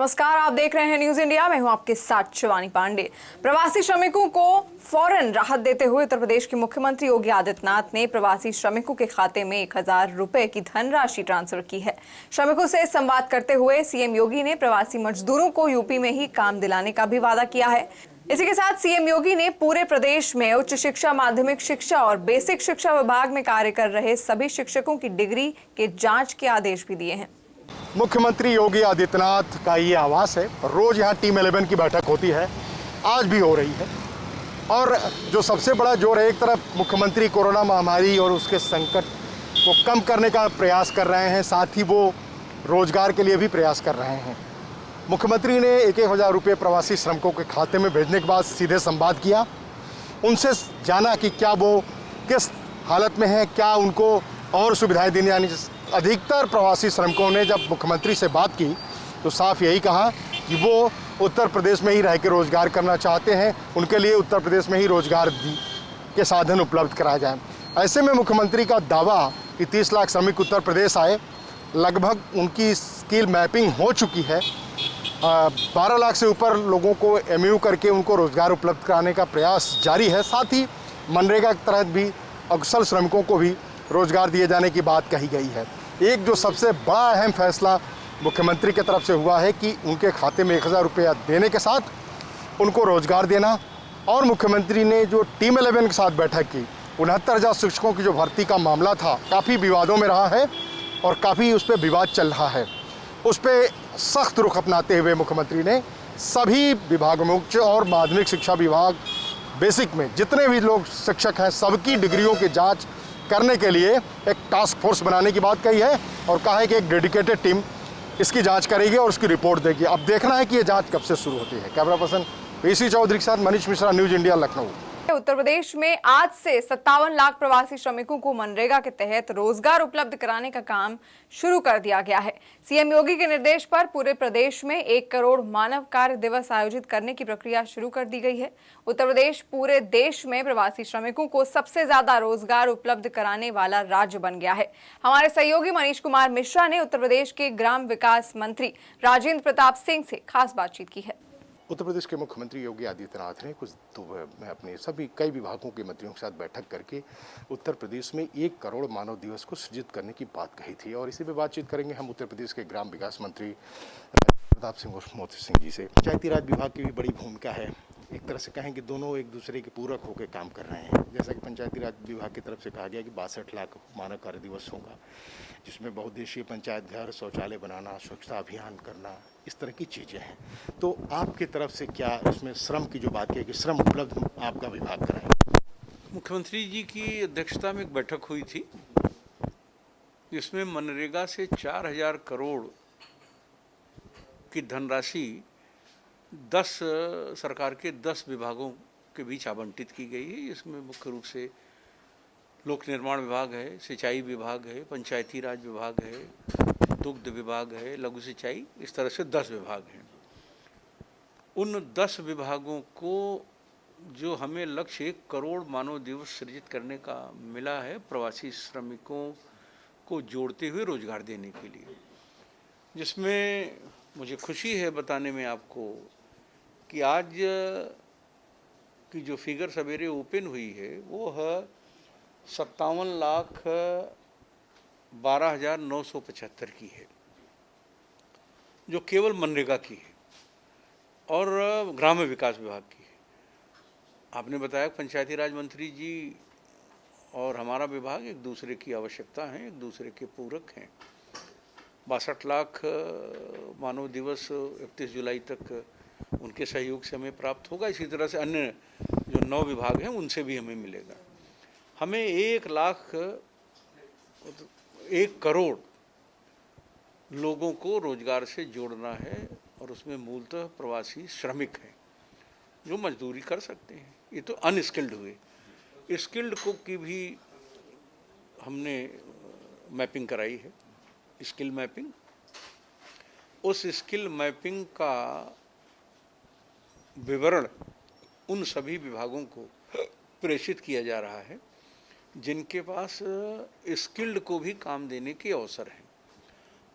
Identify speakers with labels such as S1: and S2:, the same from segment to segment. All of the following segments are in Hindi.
S1: नमस्कार, आप देख रहे हैं न्यूज इंडिया। मैं हूं आपके साथ शिवानी पांडे। प्रवासी श्रमिकों को फौरन राहत देते हुए उत्तर प्रदेश के मुख्यमंत्री योगी आदित्यनाथ ने प्रवासी श्रमिकों के खाते में 1000 रुपए की धनराशि ट्रांसफर की है। श्रमिकों से संवाद करते हुए सीएम योगी ने प्रवासी मजदूरों को यूपी में ही काम दिलाने का भी वादा किया है। इसी के साथ सीएम योगी ने पूरे प्रदेश में उच्च शिक्षा, माध्यमिक शिक्षा और बेसिक शिक्षा विभाग में कार्य कर रहे सभी शिक्षकों की डिग्री के जांच के आदेश भी दिए हैं।
S2: मुख्यमंत्री योगी आदित्यनाथ का ये आवास है। रोज यहाँ टीम 11 की बैठक होती है, आज भी हो रही है। और जो सबसे बड़ा जोर है, एक तरफ मुख्यमंत्री कोरोना महामारी और उसके संकट को कम करने का प्रयास कर रहे हैं, साथ ही वो रोजगार के लिए भी प्रयास कर रहे हैं। मुख्यमंत्री ने 1000 रुपये प्रवासी श्रमिकों के खाते में भेजने के बाद सीधे संवाद किया, उनसे जाना कि क्या वो किस हालत में हैं, क्या उनको और सुविधाएं देनी। यानी अधिकतर प्रवासी श्रमिकों ने जब मुख्यमंत्री से बात की तो साफ यही कहा कि वो उत्तर प्रदेश में ही रह के रोजगार करना चाहते हैं, उनके लिए उत्तर प्रदेश में ही रोजगार के साधन उपलब्ध कराए जाएं। ऐसे में मुख्यमंत्री का दावा कि 30 लाख श्रमिक उत्तर प्रदेश आए, लगभग उनकी स्किल मैपिंग हो चुकी है। 12 लाख से ऊपर लोगों को एमयू करके उनको रोजगार उपलब्ध कराने का प्रयास जारी है। साथ ही मनरेगा के तहत भी अकुशल श्रमिकों को भी रोजगार दिए जाने की बात कही गई है। एक जो सबसे बड़ा अहम फैसला मुख्यमंत्री की तरफ से हुआ है कि उनके खाते में 1000 रुपया देने के साथ उनको रोजगार देना। और मुख्यमंत्री ने जो टीम 11 के साथ बैठक की, 69,000 शिक्षकों की जो भर्ती का मामला था, काफ़ी विवादों में रहा है और काफ़ी उस पर विवाद चल रहा है। उस पर सख्त रुख अपनाते हुए मुख्यमंत्री ने सभी विभागों में, उच्च और माध्यमिक शिक्षा विभाग, बेसिक में जितने भी लोग शिक्षक हैं, सबकी डिग्रियों की जाँच करने के लिए एक टास्क फोर्स बनाने की बात कही है और कहा है कि एक डेडिकेटेड टीम इसकी जांच करेगी और उसकी रिपोर्ट देगी। अब देखना है कि ये जांच कब से शुरू होती है। कैमरा पर्सन पीसी चौधरी के साथ मनीष मिश्रा, न्यूज इंडिया, लखनऊ।
S1: उत्तर प्रदेश में आज से 57 लाख प्रवासी श्रमिकों को मनरेगा के तहत रोजगार उपलब्ध कराने का काम शुरू कर दिया गया है। सीएम योगी के निर्देश पर पूरे प्रदेश में 1 करोड़ मानव कार्य दिवस आयोजित करने की प्रक्रिया शुरू कर दी गई है। उत्तर प्रदेश पूरे देश में प्रवासी श्रमिकों को सबसे ज्यादा रोजगार उपलब्ध कराने वाला राज्य बन गया है। हमारे सहयोगी मनीष कुमार मिश्रा ने उत्तर प्रदेश के ग्राम विकास मंत्री राजेंद्र प्रताप सिंह से खास बातचीत की है।
S2: उत्तर प्रदेश के मुख्यमंत्री योगी आदित्यनाथ ने अपने सभी कई विभागों के मंत्रियों के साथ बैठक करके उत्तर प्रदेश में 1 करोड़ मानव दिवस को सृजित करने की बात कही थी। और इसी पे बातचीत करेंगे हम उत्तर प्रदेश के ग्राम विकास मंत्री प्रताप सिंह उर्फ मोती सिंह जी से। पंचायती राज विभाग की भी बड़ी भूमिका है। एक तरह से कहें कि दोनों एक दूसरे के पूरक होकर काम कर रहे हैं। जैसा कि पंचायती राज विभाग की तरफ से कहा गया कि 62 लाख मानव कार्य दिवस होगा, जिसमें बहुउद्देशीय पंचायत घर, शौचालय बनाना, स्वच्छता अभियान करना, इस तरह की चीज़ें हैं। तो आपकी तरफ से क्या इसमें श्रम की जो बात की कि श्रम उपलब्ध आपका विभाग कराए?
S3: मुख्यमंत्री जी की अध्यक्षता में एक बैठक हुई थी, जिसमें मनरेगा से 4000 करोड़ की धनराशि 10 सरकार के 10 विभागों के बीच आवंटित की गई है। इसमें मुख्य रूप से लोक निर्माण विभाग है, सिंचाई विभाग है, पंचायती राज विभाग है, दुग्ध विभाग है, लघु सिंचाई, इस तरह से 10 विभाग हैं। उन 10 विभागों को जो हमें लक्ष्य 1 करोड़ मानव दिवस सृजित करने का मिला है, प्रवासी श्रमिकों को जोड़ते हुए रोजगार देने के लिए, जिसमें मुझे खुशी है बताने में आपको कि आज की जो फिगर सवेरे ओपन हुई है वो है 57,12,975 की है, जो केवल मनरेगा की है और ग्राम्य विकास विभाग की है। आपने बताया पंचायती राज मंत्री जी और हमारा विभाग एक दूसरे की आवश्यकता है, एक दूसरे के पूरक हैं। 62 लाख मानव दिवस 31 जुलाई तक उनके सहयोग से हमें प्राप्त होगा। इसी तरह से अन्य जो 9 विभाग हैं उनसे भी हमें मिलेगा। हमें 1 करोड़ लोगों को रोजगार से जोड़ना है और उसमें मूलतः प्रवासी श्रमिक हैं जो मजदूरी कर सकते हैं। ये तो अनस्किल्ड हुए। स्किल्ड को की भी हमने मैपिंग कराई है, स्किल मैपिंग। उस स्किल मैपिंग का विवरण उन सभी विभागों को प्रेषित किया जा रहा है जिनके पास स्किल्ड को भी काम देने के अवसर हैं।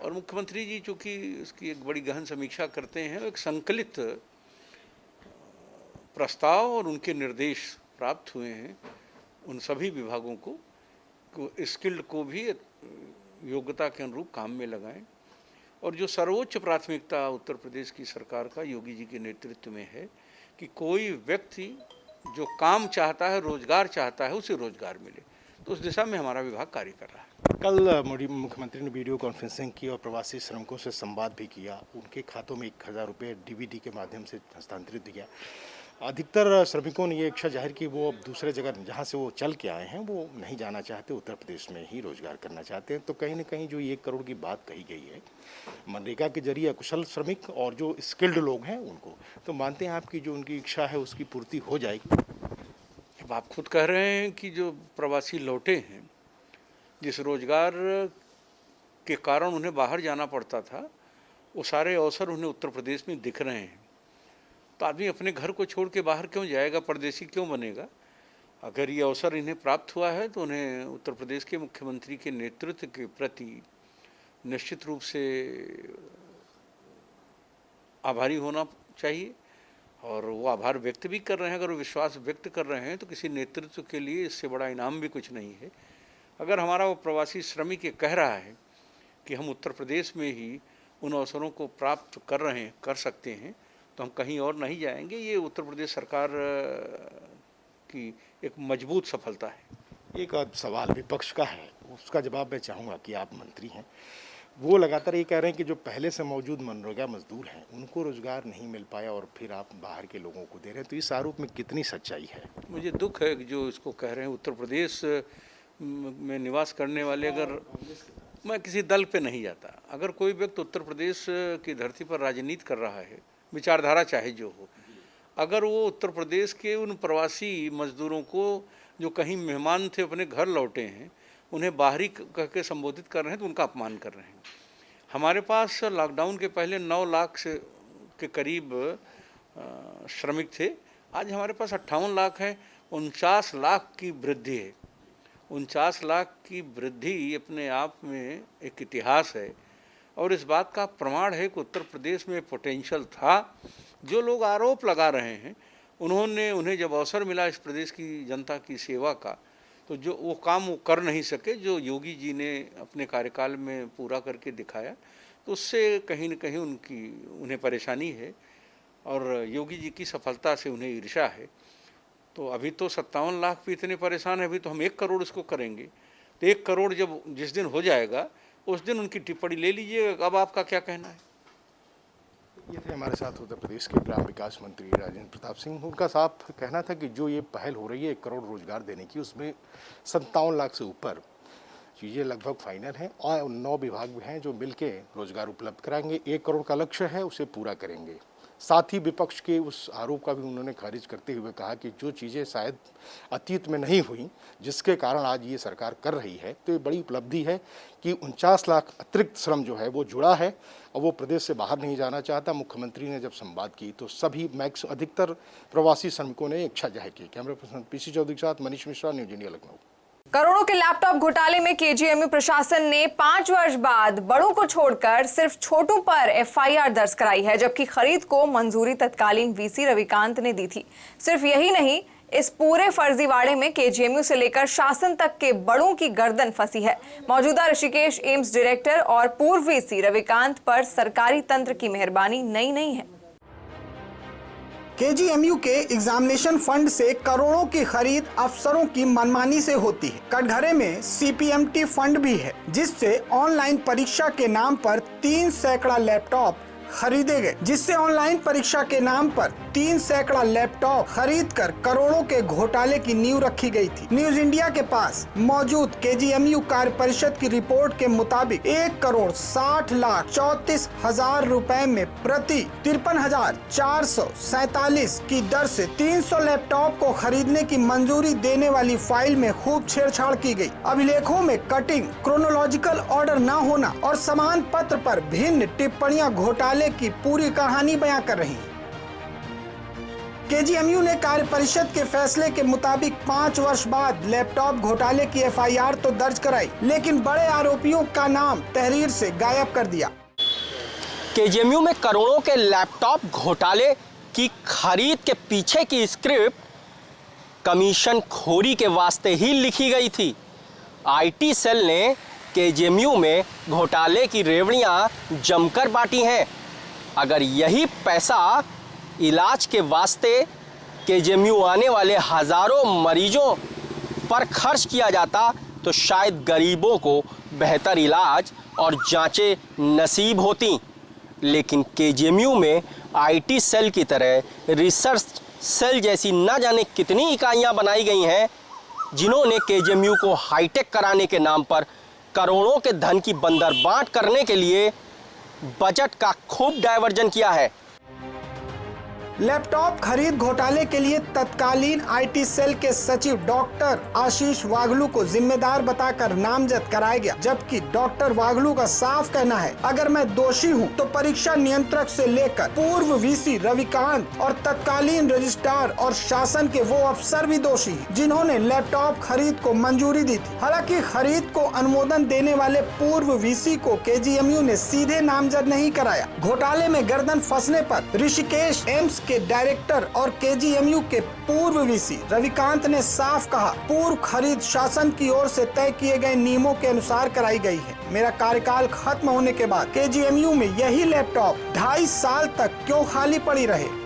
S3: और मुख्यमंत्री जी चूँकि उसकी एक बड़ी गहन समीक्षा करते हैं, एक संकलित प्रस्ताव और उनके निर्देश प्राप्त हुए हैं उन सभी विभागों को स्किल्ड को भी योग्यता के अनुरूप काम में लगाएं। और जो सर्वोच्च प्राथमिकता उत्तर प्रदेश की सरकार का योगी जी के नेतृत्व में है कि कोई व्यक्ति जो काम चाहता है, रोजगार चाहता है, उसे रोजगार मिले, तो उस दिशा में हमारा विभाग कार्य कर रहा है।
S2: कल मुख्यमंत्री ने वीडियो कॉन्फ्रेंसिंग की और प्रवासी श्रमिकों से संवाद भी किया। उनके खातों में 1000 रुपये डीबीटी के माध्यम से हस्तांतरित किया। अधिकतर श्रमिकों ने ये इच्छा जाहिर की वो अब दूसरे जगह जहाँ से वो चल के आए हैं वो नहीं जाना चाहते, उत्तर प्रदेश में ही रोजगार करना चाहते हैं। तो कहीं ना कहीं जो 1 करोड़ की बात कही गई है मनरेगा के जरिए कुशल श्रमिक और जो स्किल्ड लोग हैं उनको, तो मानते हैं आपकी जो उनकी इच्छा है उसकी पूर्ति हो जाएगी?
S3: अब आप खुद कह रहे हैं कि जो प्रवासी लौटे हैं, जिस रोजगार के कारण उन्हें बाहर जाना पड़ता था, वो सारे अवसर उन्हें उत्तर प्रदेश में दिख रहे हैं। तो आदमी अपने घर को छोड़ के बाहर क्यों जाएगा, परदेसी क्यों बनेगा? अगर ये अवसर इन्हें प्राप्त हुआ है तो उन्हें उत्तर प्रदेश के मुख्यमंत्री के नेतृत्व के प्रति निश्चित रूप से आभारी होना चाहिए और वो आभार व्यक्त भी कर रहे हैं। अगर वो विश्वास व्यक्त कर रहे हैं तो किसी नेतृत्व के लिए इससे बड़ा इनाम भी कुछ नहीं है। अगर हमारा वो प्रवासी श्रमिक ये कह रहा है कि हम उत्तर प्रदेश में ही उन अवसरों को प्राप्त कर सकते हैं, तो हम कहीं और नहीं जाएंगे। ये उत्तर प्रदेश सरकार की एक मजबूत सफलता है।
S2: एक सवाल विपक्ष का है, उसका जवाब मैं चाहूँगा कि आप मंत्री हैं, वो लगातार ये कह रहे हैं कि जो पहले से मौजूद मनरेगा मजदूर हैं उनको रोजगार नहीं मिल पाया और फिर आप बाहर के लोगों को दे रहे हैं, तो इस आरोप में कितनी सच्चाई है?
S3: मुझे दुख है कि जो इसको कह रहे हैं उत्तर प्रदेश में निवास करने वाले, अगर मैं किसी दल पे नहीं जाता, अगर कोई व्यक्ति उत्तर प्रदेश की धरती पर राजनीति कर रहा है, विचारधारा चाहे जो हो, अगर वो उत्तर प्रदेश के उन प्रवासी मजदूरों को जो कहीं मेहमान थे अपने घर लौटे हैं उन्हें बाहरी कह के संबोधित कर रहे हैं तो उनका अपमान कर रहे हैं। हमारे पास लॉकडाउन के पहले 9 लाख से के करीब श्रमिक थे, आज हमारे पास 58 लाख है। 49 लाख की वृद्धि है। 49 लाख की वृद्धि अपने आप में एक इतिहास है और इस बात का प्रमाण है कि उत्तर प्रदेश में पोटेंशियल था। जो लोग आरोप लगा रहे हैं उन्हें जब अवसर मिला इस प्रदेश की जनता की सेवा का, तो जो वो काम वो कर नहीं सके जो योगी जी ने अपने कार्यकाल में पूरा करके दिखाया, तो उससे कहीं न कहीं उन्हें परेशानी है और योगी जी की सफलता से उन्हें ईर्ष्या है। तो अभी तो 57 लाख भी इतने परेशान है, अभी तो हम 1 करोड़ इसको करेंगे। तो 1 करोड़ जब जिस दिन हो जाएगा उस दिन उनकी टिप्पणी ले लीजिए। अब आपका क्या कहना है?
S2: ये थे हमारे साथ उत्तर प्रदेश के ग्राम विकास मंत्री राजेंद्र प्रताप सिंह। उनका साफ कहना था कि जो ये पहल हो रही है 1 करोड़ रोजगार देने की, उसमें 57 लाख से ऊपर चीज़ें लगभग फाइनल हैं और 9 विभाग हैं जो मिलके रोजगार उपलब्ध कराएंगे। 1 करोड़ का लक्ष्य है, उसे पूरा करेंगे। साथ ही विपक्ष के उस आरोप का भी उन्होंने खारिज करते हुए कहा कि जो चीज़ें शायद अतीत में नहीं हुई, जिसके कारण आज ये सरकार कर रही है, तो ये बड़ी उपलब्धि है कि 49 लाख अतिरिक्त श्रम जो है वो जुड़ा है और वो प्रदेश से बाहर नहीं जाना चाहता। मुख्यमंत्री ने जब संवाद की तो सभी अधिकतर प्रवासी श्रमिकों ने इच्छा जाहिर की। कैमरा पर्सन पीसी चौधरी के साथ मनीष मिश्रा, न्यूज इंडिया, लखनऊ।
S1: करोड़ों के लैपटॉप घोटाले में केजीएमयू प्रशासन ने 5 वर्ष बाद बड़ों को छोड़कर सिर्फ छोटों पर एफआईआर दर्ज कराई है, जबकि खरीद को मंजूरी तत्कालीन वीसी रविकांत ने दी थी। सिर्फ यही नहीं, इस पूरे फर्जीवाड़े में केजीएमयू से लेकर शासन तक के बड़ों की गर्दन फंसी है। मौजूदा ऋषिकेश एम्स डायरेक्टर और पूर्व वीसी रविकांत पर सरकारी तंत्र की मेहरबानी नई नहीं है।
S4: केजीएमयू के एग्जामिनेशन फंड से करोड़ों की खरीद अफसरों की मनमानी से होती है। कटघरे में सीपीएमटी फंड भी है, जिससे ऑनलाइन परीक्षा के नाम पर 3 सैकड़ा लैपटॉप खरीदे गए, जिससे ऑनलाइन परीक्षा के नाम पर 3 सैकड़ा लैपटॉप खरीदकर करोड़ों के घोटाले की नींव रखी गई थी। न्यूज इंडिया के पास मौजूद केजीएमयू कार्य परिषद की रिपोर्ट के मुताबिक 1,60,34,000 रुपए में प्रति 53,447 की दर से 300 लैपटॉप को खरीदने की मंजूरी देने वाली फाइल में खूब छेड़छाड़ की गई। अभिलेखों में कटिंग, क्रोनोलॉजिकल ऑर्डर न होना और समान पत्र पर भिन्न टिप्पणियां घोटाले की पूरी कहानी बयां कर रही हैं। केजीएमयू ने कार्य परिषद के फैसले के मुताबिक 5 वर्ष बाद लैपटॉप घोटाले की एफआईआर तो दर्ज कराई, लेकिन बड़े आरोपियों का नाम तहरीर से गायब कर दिया।
S5: केजीएमयू में करोड़ों के लैपटॉप घोटाले की खरीद के पीछे की स्क्रिप्ट कमीशन खोरी के वास्ते ही लिखी गई थी। आईटी सेल ने केजीएमयू में घोटाले की रेवड़ियां जमकर बांटी हैं। अगर यही पैसा इलाज के वास्ते केजीएमयू आने वाले हजारों मरीजों पर खर्च किया जाता तो शायद गरीबों को बेहतर इलाज और जांचें नसीब होती। लेकिन केजीएमयू में आईटी सेल की तरह रिसर्च सेल जैसी न जाने कितनी इकाइयां बनाई गई हैं, जिन्होंने केजीएमयू को हाईटेक कराने के नाम पर करोड़ों के धन की बंदरबांट करने के लिए बजट का खूब डायवर्जन किया है।
S4: लैपटॉप खरीद घोटाले के लिए तत्कालीन आईटी सेल के सचिव डॉक्टर आशीष वाघलू को जिम्मेदार बताकर नामजद कराया गया, जबकि डॉक्टर वाघलू का साफ कहना है, अगर मैं दोषी हूं तो परीक्षा नियंत्रक से लेकर पूर्व वीसी रविकांत और तत्कालीन रजिस्ट्रार और शासन के वो अफसर भी दोषी हैं, जिन्होंने लैपटॉप खरीद को मंजूरी दी थी। हालांकि खरीद को अनुमोदन देने वाले पूर्व वीसी को केजीएमयू ने सीधे नामजद नहीं कराया। घोटाले में गर्दन फंसने पर ऋषिकेश एम्स के डायरेक्टर और केजीएमयू के पूर्व वीसी रविकांत ने साफ कहा, पूर्व खरीद शासन की ओर से तय किए गए नियमों के अनुसार कराई गई है। मेरा कार्यकाल खत्म होने के बाद केजीएमयू में यही लैपटॉप 2.5 साल तक क्यों खाली पड़ी रहे।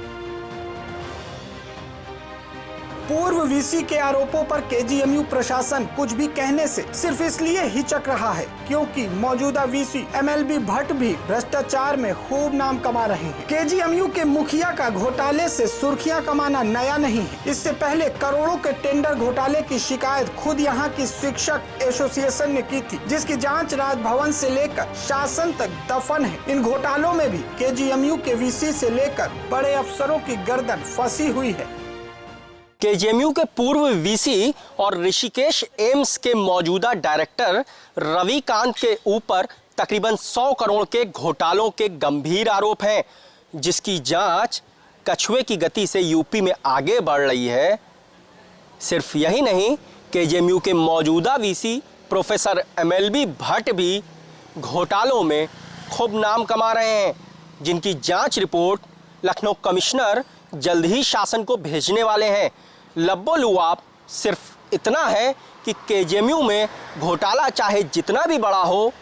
S4: पूर्व वीसी के आरोपों पर केजीएमयू प्रशासन कुछ भी कहने से सिर्फ इसलिए हिचक रहा है क्योंकि मौजूदा वीसी एमएलबी भट्ट भी भ्रष्टाचार में खूब नाम कमा रहे हैं। केजीएमयू के मुखिया का घोटाले से सुर्खियां कमाना नया नहीं है। इससे पहले करोड़ों के टेंडर घोटाले की शिकायत खुद यहाँ की शिक्षक एसोसिएशन ने की थी, जिसकी जाँच राजभवन से लेकर शासन तक दफन है। इन घोटालों में भी केजीएमयू के वीसी से लेकर बड़े अफसरों की गर्दन फंसी हुई है।
S5: केजीएमयू के पूर्व वीसी और ऋषिकेश एम्स के मौजूदा डायरेक्टर रविकांत के ऊपर तकरीबन 100 करोड़ के घोटालों के गंभीर आरोप हैं, जिसकी जांच कछुए की गति से यूपी में आगे बढ़ रही है। सिर्फ यही नहीं, केजीएमयू के मौजूदा वीसी प्रोफेसर एमएलबी भट्ट भी घोटालों में खूब नाम कमा रहे हैं, जिनकी जांच रिपोर्ट लखनऊ कमिश्नर जल्द ही शासन को भेजने वाले हैं। लब्बो-लुआब सिर्फ इतना है कि केजीएमयू में घोटाला चाहे जितना भी बड़ा हो,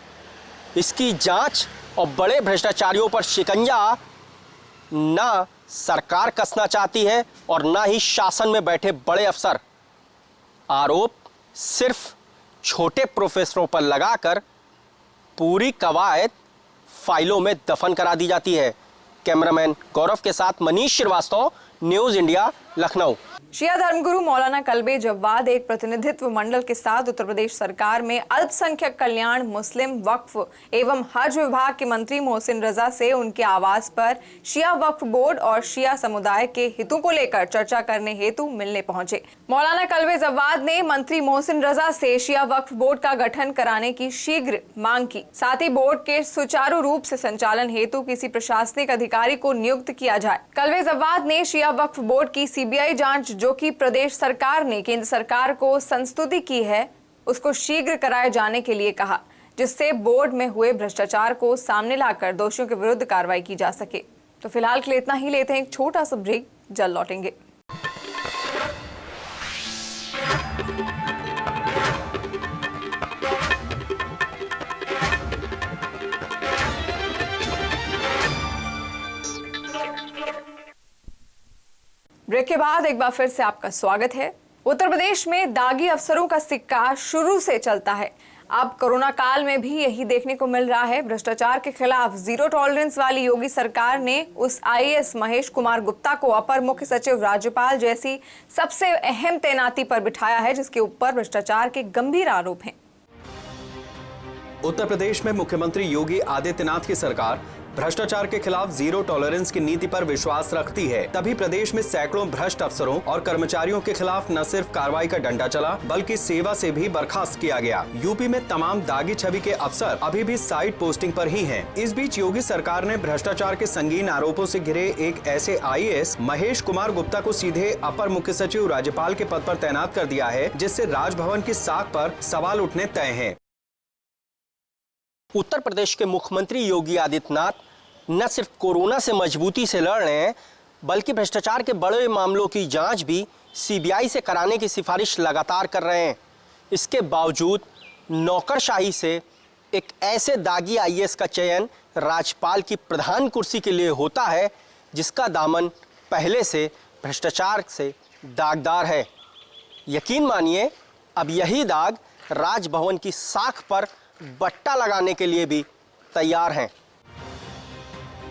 S5: इसकी जांच और बड़े भ्रष्टाचारियों पर शिकंजा ना सरकार कसना चाहती है और ना ही शासन में बैठे बड़े अफसर। आरोप सिर्फ छोटे प्रोफेसरों पर लगाकर पूरी कवायद फाइलों में दफन करा दी जाती है। कैमरामैन गौरव के साथ मनीष श्रीवास्तव, न्यूज़ इंडिया, लखनऊ।
S1: शिया धर्मगुरु मौलाना कल्बे जव्वाद एक प्रतिनिधित्व मंडल के साथ उत्तर प्रदेश सरकार में अल्पसंख्यक कल्याण, मुस्लिम वक्फ एवं हज विभाग के मंत्री मोहसिन रजा से उनके आवास पर शिया वक्फ बोर्ड और शिया समुदाय के हितों को लेकर चर्चा करने हेतु मिलने पहुंचे। मौलाना कल्बे जव्वाद ने मंत्री मोहसिन रजा से शिया वक्फ बोर्ड का गठन कराने की शीघ्र मांग की। साथ ही बोर्ड के सुचारू रूप से संचालन हेतु किसी प्रशासनिक अधिकारी को नियुक्त किया जाए। कल्बे जव्वाद ने शिया वक्फ बोर्ड की सीबीआई जांच, जो कि प्रदेश सरकार ने केंद्र सरकार को संस्तुति की है, उसको शीघ्र कराए जाने के लिए कहा, जिससे बोर्ड में हुए भ्रष्टाचार को सामने लाकर दोषियों के विरुद्ध कार्रवाई की जा सके। तो फिलहाल के लिए इतना ही, लेते हैं एक छोटा सा ब्रेक, जल्द लौटेंगे। ब्रेक के बाद एक बार फिर से आपका स्वागत है। उत्तर प्रदेश में दागी अफसरों का सिक्का शुरू से चलता है। अब कोरोना काल में भी यही देखने को मिल रहा है। भ्रष्टाचार के खिलाफ जीरो टॉलरेंस वाली योगी सरकार ने उस आईएएस महेश कुमार गुप्ता को अपर मुख्य सचिव राज्यपाल जैसी सबसे अहम तैनाती पर बिठाया है, जिसके ऊपर भ्रष्टाचार के गंभीर आरोप हैं।
S6: उत्तर प्रदेश में मुख्यमंत्री योगी आदित्यनाथ की सरकार भ्रष्टाचार के खिलाफ जीरो टॉलरेंस की नीति पर विश्वास रखती है, तभी प्रदेश में सैकड़ों भ्रष्ट अफसरों और कर्मचारियों के खिलाफ न सिर्फ कार्रवाई का डंडा चला बल्कि सेवा से भी बर्खास्त किया गया। यूपी में तमाम दागी छवि के अफसर अभी भी साइड पोस्टिंग पर ही हैं। इस बीच योगी सरकार ने भ्रष्टाचार के संगीन आरोपों से घिरे एक ऐसे IAS महेश कुमार गुप्ता को सीधे अपर मुख्य सचिव राज्यपाल के पद पर तैनात कर दिया है, जिससे राजभवन की साख पर सवाल उठने तय हैं।
S5: उत्तर प्रदेश के मुख्यमंत्री योगी आदित्यनाथ न सिर्फ कोरोना से मजबूती से लड़ रहे हैं बल्कि भ्रष्टाचार के बड़े मामलों की जांच भी CBI से कराने की सिफारिश लगातार कर रहे हैं। इसके बावजूद नौकरशाही से एक ऐसे दागी IAS का चयन राज्यपाल की प्रधान कुर्सी के लिए होता है जिसका दामन पहले से भ्रष्टाचार से दागदार है। यकीन मानिए अब यही दाग राजभवन की साख पर बट्टा लगाने के लिए भी तैयार हैं।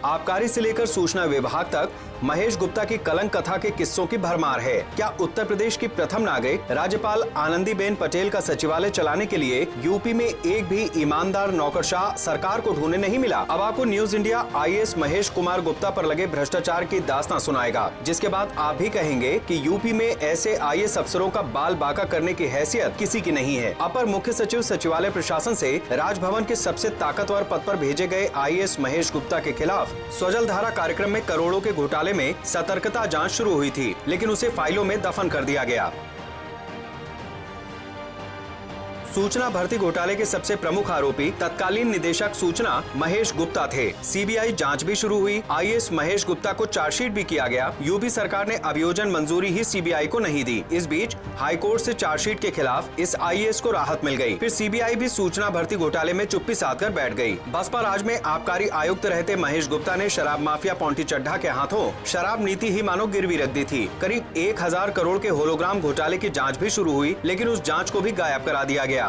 S6: आबकारी से लेकर सूचना विभाग तक महेश गुप्ता की कलंक कथा के किस्सों की भरमार है। क्या उत्तर प्रदेश की प्रथम नागरिक राज्यपाल आनंदीबेन पटेल का सचिवालय चलाने के लिए यूपी में एक भी ईमानदार नौकरशाह सरकार को ढूंढने नहीं मिला? अब आपको news India IAS Mahesh Kumar Gupta पर लगे भ्रष्टाचार की दास्तां सुनाएगा, जिसके बाद आप भी कहेंगे कि यूपी में ऐसे IAS अफसरों का बाल बांका करने की हैसियत किसी की नहीं है। अपर मुख्य सचिव सचिवालय प्रशासन से राजभवन के सबसे ताकतवर पद पर भेजे गए IAS महेश गुप्ता के खिलाफ स्वजल धारा कार्यक्रम में करोड़ों के घोटाले में सतर्कता जांच शुरू हुई थी, लेकिन उसे फाइलों में दफन कर दिया गया। सूचना भर्ती घोटाले के सबसे प्रमुख आरोपी तत्कालीन निदेशक सूचना महेश गुप्ता थे। CBI जांच भी शुरू हुई। IAS महेश गुप्ता को चार्जशीट भी किया गया। यूपी सरकार ने अभियोजन मंजूरी ही CBI को नहीं दी। इस बीच हाईकोर्ट से चार्जशीट के खिलाफ इस IAS को राहत मिल गई। फिर CBI भी सूचना भर्ती घोटाले में चुप्पी साध कर बैठ गई। बसपा राज में आबकारी आयुक्त रहते महेश गुप्ता ने शराब माफिया पॉन्टी चड्ढा के हाथों शराब नीति ही मानो गिरवी रख दी थी। करीब 1000 करोड़ के होलोग्राम घोटाले की जाँच भी शुरू हुई, लेकिन उस जाँच को भी गायब करा दिया गया।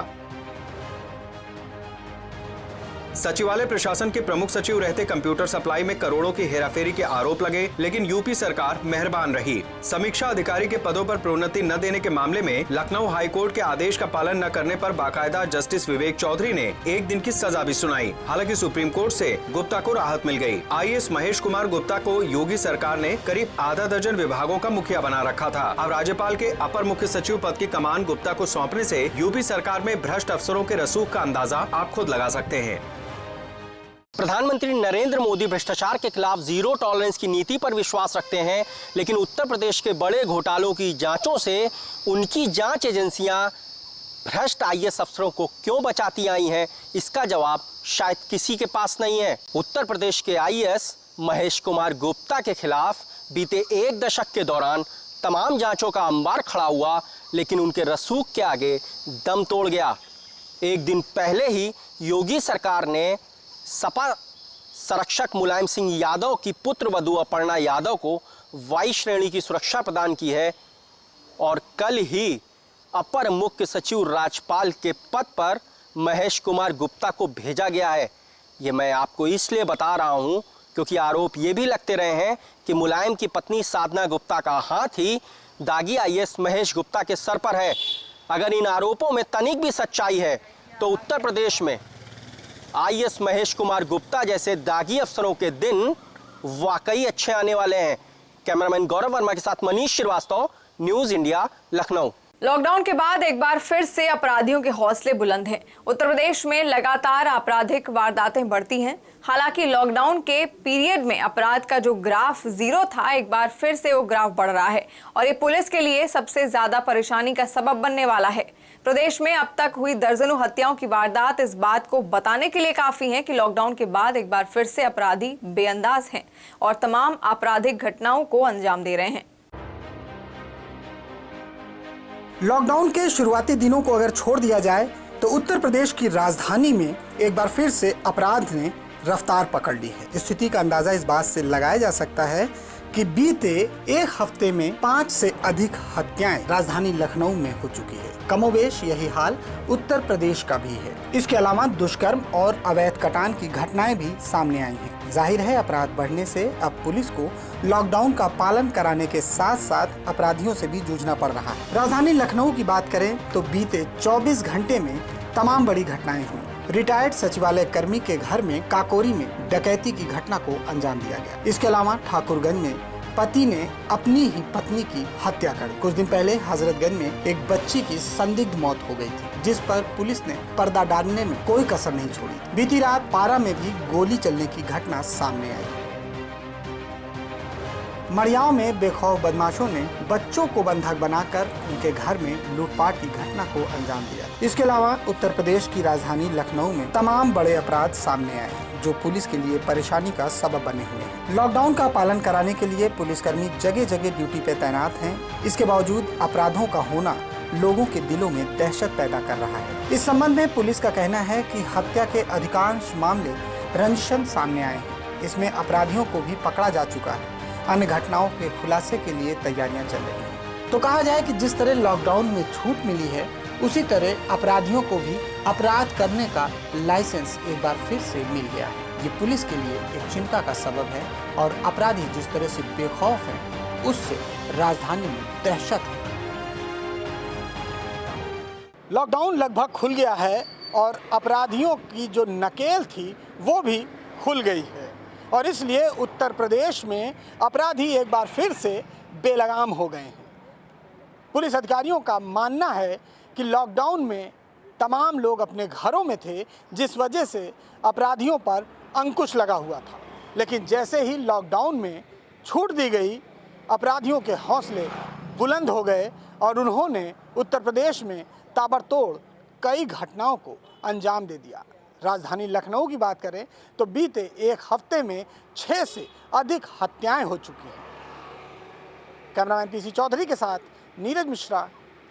S6: सचिवालय प्रशासन के प्रमुख सचिव रहते कंप्यूटर सप्लाई में करोड़ों की हेराफेरी के आरोप लगे, लेकिन यूपी सरकार मेहरबान रही। समीक्षा अधिकारी के पदों पर प्रोन्नति न देने के मामले में लखनऊ हाईकोर्ट के आदेश का पालन न करने पर बाकायदा जस्टिस विवेक चौधरी ने 1 दिन की सजा भी सुनाई। हालांकि सुप्रीम कोर्ट से गुप्ता को राहत मिल गई। IAS महेश कुमार गुप्ता को योगी सरकार ने करीब आधा दर्जन विभागों का मुखिया बना रखा था। अब राज्यपाल के अपर मुख्य सचिव पद की कमान गुप्ता को सौंपने से यूपी सरकार में भ्रष्ट अफसरों के रसूख का अंदाजा आप खुद लगा सकते हैं।
S5: प्रधानमंत्री नरेंद्र मोदी भ्रष्टाचार के खिलाफ जीरो टॉलरेंस की नीति पर विश्वास रखते हैं, लेकिन उत्तर प्रदेश के बड़े घोटालों की जांचों से उनकी जांच एजेंसियां भ्रष्ट IAS अफसरों को क्यों बचाती आई हैं, इसका जवाब शायद किसी के पास नहीं है। उत्तर प्रदेश के IAS महेश कुमार गुप्ता के खिलाफ बीते 1 दशक के दौरान तमाम जांचों का अंबार खड़ा हुआ, लेकिन उनके रसूख के आगे दम तोड़ गया। एक दिन पहले ही योगी सरकार ने सपा संरक्षक मुलायम सिंह यादव की पुत्र वधू अपर्णा यादव को वाई श्रेणी की सुरक्षा प्रदान की है और कल ही अपर मुख्य सचिव राज्यपाल के पद पर महेश कुमार गुप्ता को भेजा गया है। ये मैं आपको इसलिए बता रहा हूं क्योंकि आरोप ये भी लगते रहे हैं कि मुलायम की पत्नी साधना गुप्ता का हाथ ही दागी IAS महेश गुप्ता के सर पर है। अगर इन आरोपों में तनिक भी सच्चाई है तो उत्तर प्रदेश में IAS महेश कुमार गुप्ता जैसे दागी अफसरों के दिन वाकई अच्छे आने वाले हैं। कैमरामैन गौरव वर्मा के साथ Manish Srivastava, News India, Lucknow.
S1: Lockdown के बाद एक बार फिर से अपराधियों के हौसले बुलंद हैं। उत्तर प्रदेश में लगातार आपराधिक वारदातें बढ़ती हैं। हालांकि लॉकडाउन के पीरियड में अपराध का जो ग्राफ 0 था, एक बार फिर से वो ग्राफ बढ़ रहा है और ये पुलिस के लिए सबसे ज्यादा परेशानी का सबब बनने वाला है। प्रदेश में अब तक हुई दर्जनों हत्याओं की वारदात इस बात को बताने के लिए काफी है कि लॉकडाउन के बाद एक बार फिर से अपराधी बेअंदाज हैं और तमाम आपराधिक घटनाओं को अंजाम दे रहे हैं।
S4: लॉकडाउन के शुरुआती दिनों को अगर छोड़ दिया जाए तो उत्तर प्रदेश की राजधानी में एक बार फिर से अपराध ने रफ्तार पकड़ ली है। स्थिति का अंदाजा इस बात से लगाया जा सकता है कि बीते 1 हफ्ते में 5 से अधिक हत्याएं राजधानी लखनऊ में हो चुकी है। कमोबेश यही हाल उत्तर प्रदेश का भी है। इसके अलावा दुष्कर्म और अवैध कटान की घटनाएं भी सामने आई हैं। जाहिर है अपराध बढ़ने से अब पुलिस को लॉकडाउन का पालन कराने के साथ साथ अपराधियों से भी जूझना पड़ रहा है। राजधानी लखनऊ की बात करें तो बीते 24 घंटे में तमाम बड़ी घटनाएं हुई। रिटायर्ड सचिवालय कर्मी के घर में काकोरी में डकैती की घटना को अंजाम दिया गया। इसके अलावा ठाकुरगंज में पति ने अपनी ही पत्नी की हत्या कर दी। कुछ दिन पहले हजरतगंज में एक बच्ची की संदिग्ध मौत हो गई थी, जिस पर पुलिस ने पर्दा डालने में कोई कसर नहीं छोड़ी। बीती रात पारा में भी गोली चलने की घटना सामने आई। मड़ियाव में बेखौफ बदमाशों ने बच्चों को बंधक बनाकर उनके घर में लूटपाट की घटना को अंजाम दिया। इसके अलावा उत्तर प्रदेश की राजधानी लखनऊ में तमाम बड़े अपराध सामने आए जो पुलिस के लिए परेशानी का सबब बने हुए हैं। लॉकडाउन का पालन कराने के लिए पुलिसकर्मी जगह जगह ड्यूटी पे तैनात हैं। इसके बावजूद अपराधों का होना लोगों के दिलों में दहशत पैदा कर रहा है। इस संबंध में पुलिस का कहना है कि हत्या के अधिकांश मामले रंजिश सामने आए हैं। इसमें अपराधियों को भी पकड़ा जा चुका है। अन्य घटनाओं के खुलासे के लिए तैयारियां चल रही हैं। तो कहा जाए कि जिस तरह लॉकडाउन में छूट मिली है, उसी तरह अपराधियों को भी अपराध करने का लाइसेंस एक बार फिर से मिल गया है। ये पुलिस के लिए एक चिंता का सबब है और अपराधी जिस तरह से बेखौफ हैं, उससे राजधानी में दहशत है। लॉकडाउन लगभग खुल गया है और अपराधियों की जो नकेल थी वो भी खुल गई है और इसलिए उत्तर प्रदेश में अपराधी एक बार फिर से बेलगाम हो गए हैं। पुलिस अधिकारियों का मानना है कि लॉकडाउन में तमाम लोग अपने घरों में थे, जिस वजह से अपराधियों पर अंकुश लगा हुआ था। लेकिन जैसे ही लॉकडाउन में छूट दी गई, अपराधियों के हौसले बुलंद हो गए और उन्होंने उत्तर प्रदेश में ताबड़तोड़ कई घटनाओं को अंजाम दे दिया। राजधानी लखनऊ की बात करें तो बीते एक हफ्ते में 6 से अधिक हत्याएं हो चुकी हैं। कैमरामैन पीसी चौधरी के साथ नीरज मिश्रा,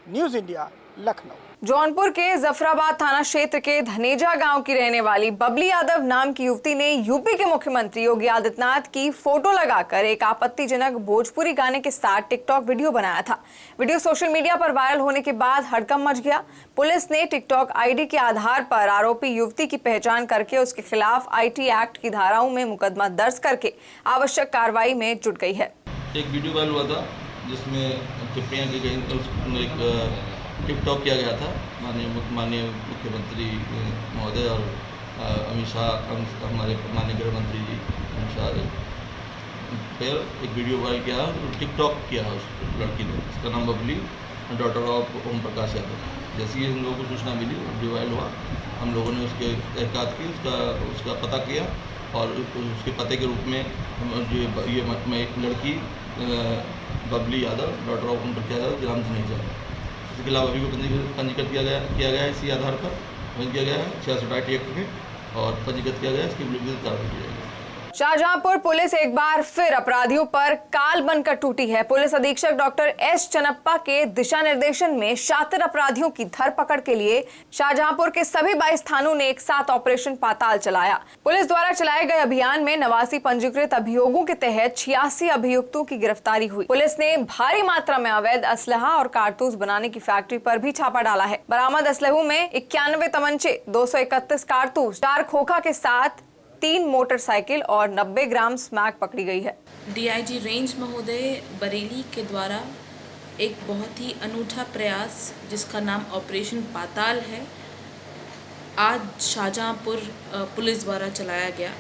S4: न्यूज़ इंडिया, लखनऊ।
S1: जौनपुर के जफराबाद थाना क्षेत्र के धनेजा गांव की रहने वाली बबली यादव नाम की युवती ने यूपी के मुख्यमंत्री योगी आदित्यनाथ की फोटो लगाकर एक आपत्तिजनक भोजपुरी गाने के साथ टिकटॉक वीडियो बनाया था। वीडियो सोशल मीडिया पर वायरल होने के बाद हड़कंप मच गया। पुलिस ने टिकटॉक आईडी के आधार पर आरोपी युवती की पहचान करके उसके खिलाफ IT एक्ट की धाराओं में मुकदमा दर्ज करके आवश्यक कार्रवाई में जुट गई है।
S7: एक वीडियो वायरल हुआ था जिसमें टिप्पणियाँ की गई, उसमें एक टिकटॉक किया गया था माननीय मुख्यमंत्री महोदय और अमित शाह, हमारे माननीय गृह मंत्री जी अमित शाह फिर एक वीडियो वायरल किया, टिकटॉक किया उस लड़की ने। उसका नाम बबली, डॉटर ऑफ ओम प्रकाश यादव। जैसे ही हम लोगों को सूचना मिली, वीडियो वायरल हुआ, हम लोगों ने उसके तहकीकात की, उसका पता किया और उसके पते के रूप में जो ये एक लड़की बबली यादव, डॉटर ऑफ ओम प्रकाश यादव, ग्राम धनेजा, इसके खिलाफ अभी पंजीकृत किया गया इसी आधार पर किया गया है 66 एक्ट में और पंजीकृत किया गया, इसकी विरुद्ध कार्रवाई की जाएगी।
S1: शाहजहांपुर पुलिस एक बार फिर अपराधियों पर काल बनकर टूटी है। पुलिस अधीक्षक डॉक्टर S चनप्पा के दिशा निर्देशन में शातिर अपराधियों की धरपकड़ के लिए शाहजहांपुर के सभी 22 थानों ने एक साथ ऑपरेशन पाताल चलाया। पुलिस द्वारा चलाए गए अभियान में 89 पंजीकृत अभियोगों के तहत 86 अभियुक्तों की गिरफ्तारी हुई। पुलिस ने भारी मात्रा में अवैध असलहा और कारतूस बनाने की फैक्ट्री पर भी छापा डाला है। बरामद असलहों में 91 तमंचे, 231 कारतूस, 4 खोखा के साथ 3 मोटरसाइकिल और 90 ग्राम स्मैक पकड़ी गई है।
S8: DIG रेंज महोदय बरेली के द्वारा एक बहुत ही अनूठा प्रयास जिसका नाम ऑपरेशन पाताल है, आज शाहजहांपुर पुलिस द्वारा चलाया गया।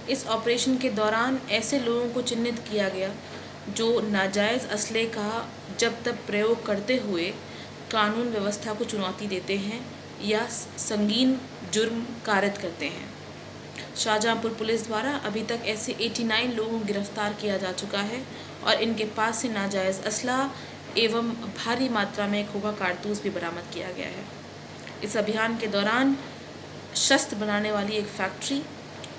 S8: इस ऑपरेशन के दौरान ऐसे लोगों को चिन्हित किया गया जो नाजायज़ असले का जब तक प्रयोग करते हुए कानून व्यवस्था को चुनौती देते हैं या संगीन जुर्म कारित करते हैं। शाहजहांपुर पुलिस द्वारा अभी तक ऐसे 89 लोगों को गिरफ्तार किया जा चुका है और इनके पास से नाजायज़ असला एवं भारी मात्रा में खोखा कारतूस भी बरामद किया गया है। इस अभियान के दौरान शस्त्र बनाने वाली एक फैक्ट्री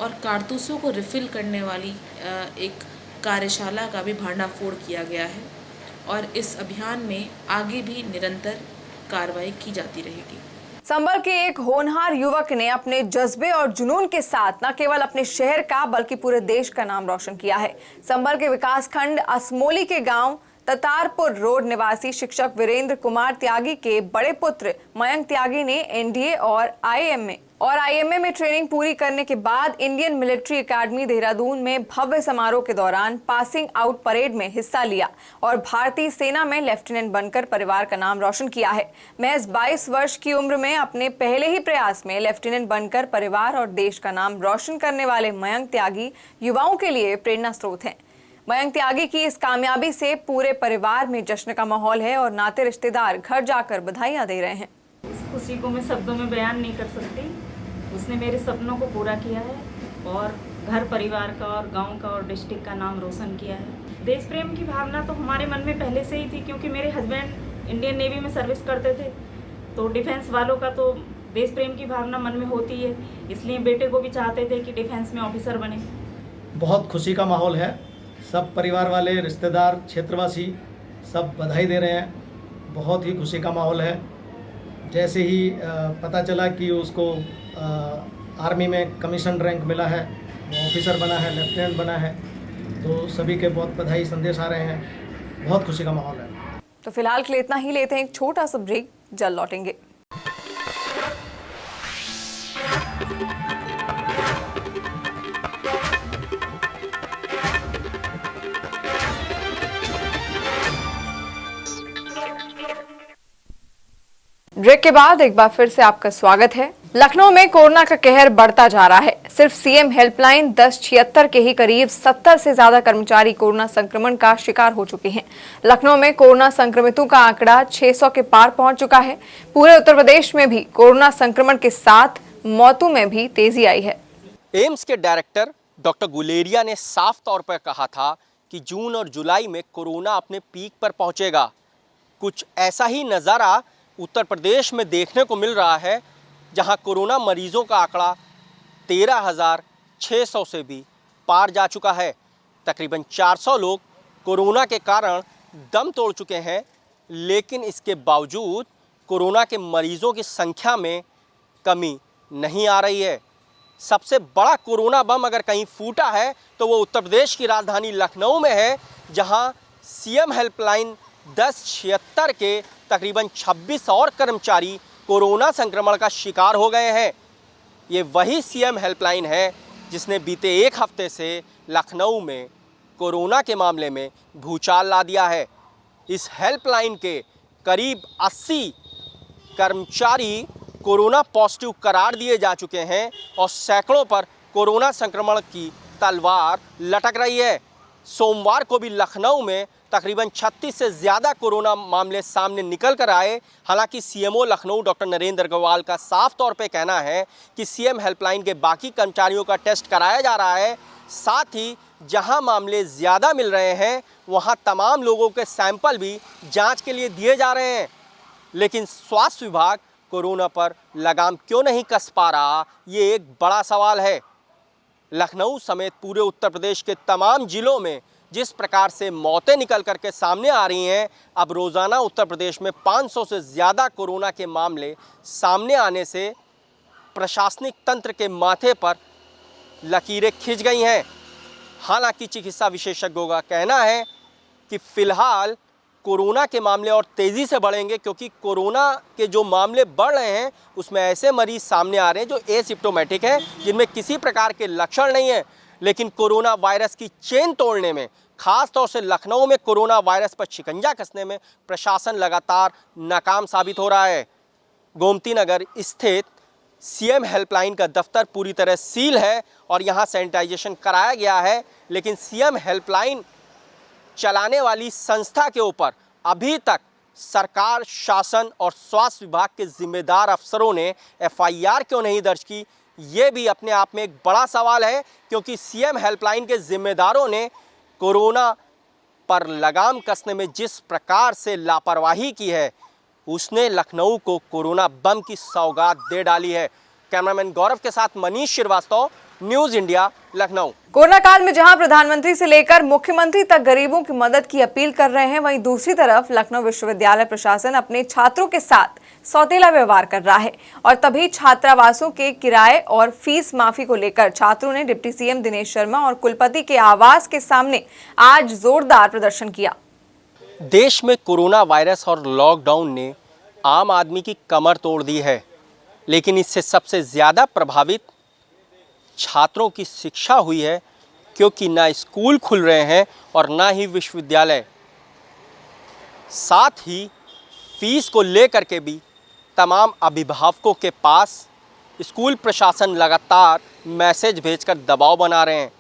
S8: और कारतूसों को रिफ़िल करने वाली एक कार्यशाला का भी भांडाफोड़ किया गया है और इस अभियान में आगे भी निरंतर कार्रवाई की जाती रहेगी।
S1: संभल के एक होनहार युवक ने अपने जज्बे और जुनून के साथ न केवल अपने शहर का बल्कि पूरे देश का नाम रोशन किया है। संभल के विकासखंड असमोली के गांव ततारपुर रोड निवासी शिक्षक वीरेंद्र कुमार त्यागी के बड़े पुत्र मयंक त्यागी ने NDA और IIM में और आईएमए में ट्रेनिंग पूरी करने के बाद इंडियन मिलिट्री एकेडमी देहरादून में भव्य समारोह के दौरान पासिंग आउट परेड में हिस्सा लिया और भारतीय सेना में लेफ्टिनेंट बनकर परिवार का नाम रोशन किया है। महज 22 वर्ष की उम्र में अपने पहले ही प्रयास में लेफ्टिनेंट बनकर परिवार और देश का नाम रोशन करने वाले मयंक त्यागी युवाओं के लिए प्रेरणा स्रोत हैं। मयंक त्यागी की इस कामयाबी से पूरे परिवार में जश्न का माहौल है और नाते रिश्तेदार घर जाकर बधाइयां दे रहे हैं।
S9: इस खुशी को मैं शब्दों में बयान नहीं कर सकती। उसने मेरे सपनों को पूरा किया है और घर परिवार का और गांव का और डिस्ट्रिक्ट का नाम रोशन किया है। देश प्रेम की भावना तो हमारे मन में पहले से ही थी, क्योंकि मेरे हस्बैंड इंडियन नेवी में सर्विस करते थे, तो डिफेंस वालों का तो देश प्रेम की भावना मन में होती है। इसलिए बेटे को भी चाहते थे कि डिफेंस में ऑफिसर बने।
S10: बहुत खुशी का माहौल है। सब परिवार वाले, रिश्तेदार, क्षेत्रवासी सब बधाई दे रहे हैं। बहुत ही खुशी का माहौल है। जैसे ही पता चला कि उसको आर्मी में कमीशन रैंक मिला है, ऑफिसर बना है, लेफ्टिनेंट बना है, तो सभी के बहुत बधाई संदेश आ रहे हैं। बहुत खुशी का माहौल है।
S1: तो फिलहाल के लिए इतना ही, लेते हैं एक छोटा सा ब्रेक, जल्द लौटेंगे। ब्रेक के बाद एक बार फिर से आपका स्वागत है। लखनऊ में कोरोना का कहर बढ़ता जा रहा है। सिर्फ सीएम हेल्पलाइन 1076 के ही करीब 70 से ज्यादा कर्मचारी कोरोना संक्रमण का शिकार हो चुके हैं। लखनऊ में कोरोना संक्रमितों का आंकड़ा 600 के पार पहुंच चुका है। पूरे उत्तर प्रदेश में भी कोरोना संक्रमण के साथ मौतों में भी तेजी आई है।
S5: एम्स के डायरेक्टर डॉक्टर गुलेरिया ने साफ तौर पर कहा था कि जून और जुलाई में कोरोना अपने पीक पर पहुंचेगा। कुछ ऐसा ही नज़ारा उत्तर प्रदेश में देखने को मिल रहा है, जहां कोरोना मरीजों का आंकड़ा 13,600 से भी पार जा चुका है। तकरीबन 400 लोग कोरोना के कारण दम तोड़ चुके हैं, लेकिन इसके बावजूद कोरोना के मरीजों की संख्या में कमी नहीं आ रही है। सबसे बड़ा कोरोना बम अगर कहीं फूटा है तो वो उत्तर प्रदेश की राजधानी लखनऊ में है, जहां सीएम हेल्पलाइन 1076 के तकरीबन 26 और कर्मचारी कोरोना संक्रमण का शिकार हो गए हैं। ये वही सीएम हेल्पलाइन है जिसने बीते एक हफ्ते से लखनऊ में कोरोना के मामले में भूचाल ला दिया है। इस हेल्पलाइन के करीब 80 कर्मचारी कोरोना पॉजिटिव करार दिए जा चुके हैं और सैकड़ों पर कोरोना संक्रमण की तलवार लटक रही है। सोमवार को भी लखनऊ में तकरीबन 36 से ज़्यादा कोरोना मामले सामने निकल कर आए। हालांकि सीएमओ लखनऊ डॉक्टर नरेंद्र अग्रवाल का साफ तौर पे कहना है कि सीएम हेल्पलाइन के बाकी कर्मचारियों का टेस्ट कराया जा रहा है। साथ ही जहां मामले ज़्यादा मिल रहे हैं वहां तमाम लोगों के सैंपल भी जांच के लिए दिए जा रहे हैं। लेकिन स्वास्थ्य विभाग कोरोना पर लगाम क्यों नहीं कस पा रहा, ये एक बड़ा सवाल है। लखनऊ समेत पूरे उत्तर प्रदेश के तमाम जिलों में जिस प्रकार से मौतें निकल करके सामने आ रही हैं, अब रोज़ाना उत्तर प्रदेश में 500 से ज़्यादा कोरोना के मामले सामने आने से प्रशासनिक तंत्र के माथे पर लकीरें खिंच गई हैं। हालांकि चिकित्सा विशेषज्ञों का कहना है कि फ़िलहाल कोरोना के मामले और तेज़ी से बढ़ेंगे, क्योंकि कोरोना के जो मामले बढ़ रहे हैं उसमें ऐसे मरीज़ सामने आ रहे हैं जो एसिम्प्टोमेटिक हैं, जिनमें किसी प्रकार के लक्षण नहीं हैं, लेकिन कोरोना वायरस की चेन तोड़ने में, खास तौर से लखनऊ में कोरोना वायरस पर शिकंजा कसने में प्रशासन लगातार नाकाम साबित हो रहा है। गोमती नगर स्थित सीएम हेल्पलाइन का दफ्तर पूरी तरह सील है और यहाँ सैनिटाइजेशन कराया गया है, लेकिन सीएम हेल्पलाइन चलाने वाली संस्था के ऊपर अभी तक सरकार, शासन और स्वास्थ्य विभाग के जिम्मेदार अफसरों ने एफआईआर क्यों नहीं दर्ज की, ये भी अपने आप में एक बड़ा सवाल है। क्योंकि सीएम हेल्पलाइन के जिम्मेदारों ने कोरोना पर लगाम कसने में जिस प्रकार से लापरवाही की है, उसने लखनऊ को कोरोना बम की सौगात दे डाली है। कैमरामैन गौरव के साथ Manish Srivastava, News India, Lucknow.
S1: Corona काल में जहां प्रधानमंत्री से लेकर मुख्यमंत्री तक गरीबों की मदद की अपील कर रहे हैं, वहीं दूसरी तरफ लखनऊ विश्वविद्यालय प्रशासन अपने छात्रों के साथ सौतेला व्यवहार कर रहा है और तभी छात्रावासों के किराए और फीस माफी को लेकर छात्रों ने डिप्टी सीएम दिनेश शर्मा और कुलपति के आवास के सामने आज जोरदार प्रदर्शन किया।
S5: देश में कोरोना वायरस और लॉकडाउन ने आम आदमी की कमर तोड़ दी है, लेकिन इससे सबसे ज़्यादा प्रभावित छात्रों की शिक्षा हुई है, क्योंकि ना स्कूल खुल रहे हैं और ना ही विश्वविद्यालय। साथ ही फीस को लेकर के भी तमाम अभिभावकों के पास स्कूल प्रशासन लगातार मैसेज भेजकर दबाव बना रहे हैं।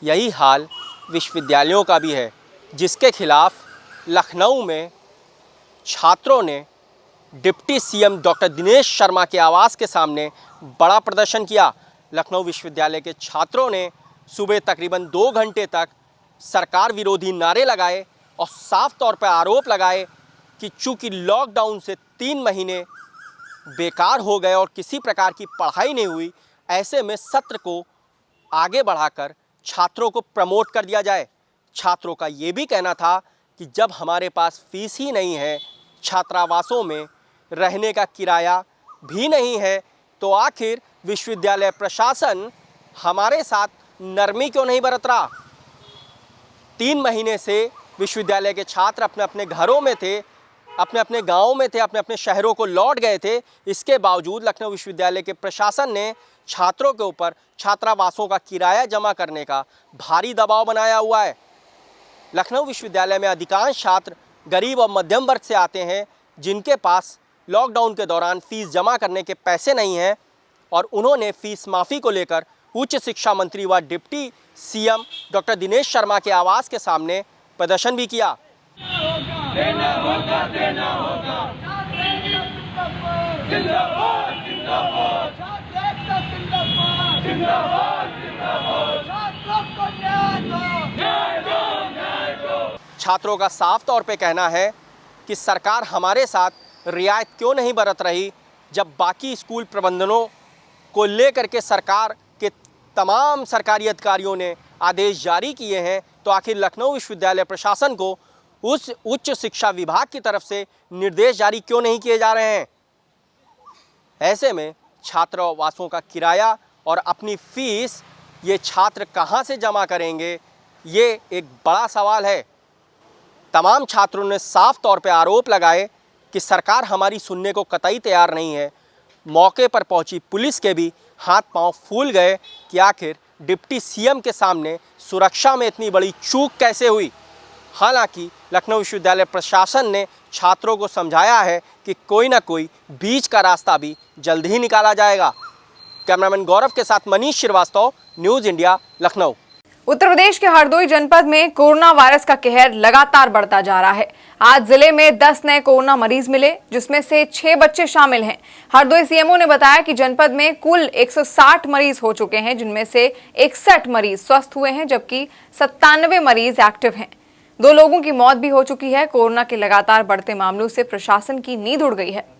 S5: यही हाल विश्वविद्यालयों का भी है, जिसके खिलाफ लखनऊ में छात्रों ने deputy CM doctor Dinesh Sharma के आवास के सामने बड़ा प्रदर्शन किया। लखनऊ विश्वविद्यालय के छात्रों ने सुबह तकरीबन 2 घंटे तक सरकार विरोधी नारे लगाए और साफ तौर पर आरोप लगाए कि चूंकि लॉकडाउन से 3 महीने बेकार हो गए और किसी प्रकार की पढ़ाई नहीं हुई, ऐसे में सत्र को आगे बढ़ाकर छात्रों को प्रमोट कर दिया जाए। छात्रों का ये भी कहना था कि जब हमारे पास फीस ही नहीं है, छात्रावासों में रहने का किराया भी नहीं है, तो आखिर विश्वविद्यालय प्रशासन हमारे साथ नरमी क्यों नहीं बरत रहा। 3 महीने से विश्वविद्यालय के छात्र अपने अपने घरों में थे, अपने अपने गाँव में थे, अपने अपने शहरों को लौट गए थे। इसके बावजूद लखनऊ विश्वविद्यालय के प्रशासन ने छात्रों के ऊपर छात्रावासों का किराया जमा करने का भारी दबाव बनाया हुआ है। लखनऊ विश्वविद्यालय में अधिकांश छात्र गरीब और मध्यम वर्ग से आते हैं, जिनके पास लॉकडाउन के दौरान फ़ीस जमा करने के पैसे नहीं हैं, और उन्होंने फ़ीस माफ़ी को लेकर उच्च शिक्षा मंत्री व deputy CM doctor Dinesh Sharma के आवास के सामने प्रदर्शन भी किया।
S11: देना होगा, देना होगा। जिंदाबाद, जिंदाबाद।
S5: छात्रों का साफ तौर पे कहना है कि सरकार हमारे साथ रियायत क्यों नहीं बरत रही, जब बाकी स्कूल प्रबंधनों को लेकर के सरकार के तमाम सरकारी अधिकारियों ने आदेश जारी किए हैं, तो आखिर लखनऊ विश्वविद्यालय प्रशासन को उस उच्च शिक्षा विभाग की तरफ से निर्देश जारी क्यों नहीं किए जा रहे हैं। ऐसे में छात्रावासों का किराया और अपनी फ़ीस ये छात्र कहां से जमा करेंगे, ये एक बड़ा सवाल है। तमाम छात्रों ने साफ तौर पे आरोप लगाए कि सरकार हमारी सुनने को कतई तैयार नहीं है। मौके पर पहुंची पुलिस के भी हाथ पांव फूल गए कि आखिर डिप्टी सीएम के सामने सुरक्षा में इतनी बड़ी चूक कैसे हुई। हालांकि लखनऊ विश्वविद्यालय प्रशासन ने छात्रों को समझाया है कि कोई ना कोई बीच का रास्ता भी जल्द ही निकाला जाएगा। कैमरामैन गौरव के साथ मनीष श्रीवास्तव, न्यूज़ इंडिया, लखनऊ।
S1: उत्तर प्रदेश के हरदोई जनपद में कोरोना वायरस का कहर लगातार बढ़ता जा रहा है। आज जिले में 10 नए कोरोना मरीज मिले, जिसमें से 6 बच्चे शामिल हैं। हरदोई सीएमओ ने बताया कि जनपद में कुल 160 मरीज हो चुके हैं, जिनमें से 61 मरीज स्वस्थ हुए हैं, जबकि 97 मरीज एक्टिव हैं। 2 लोगों की मौत भी हो चुकी है। कोरोना के लगातार बढ़ते मामलों से प्रशासन की नींद उड़ गई है।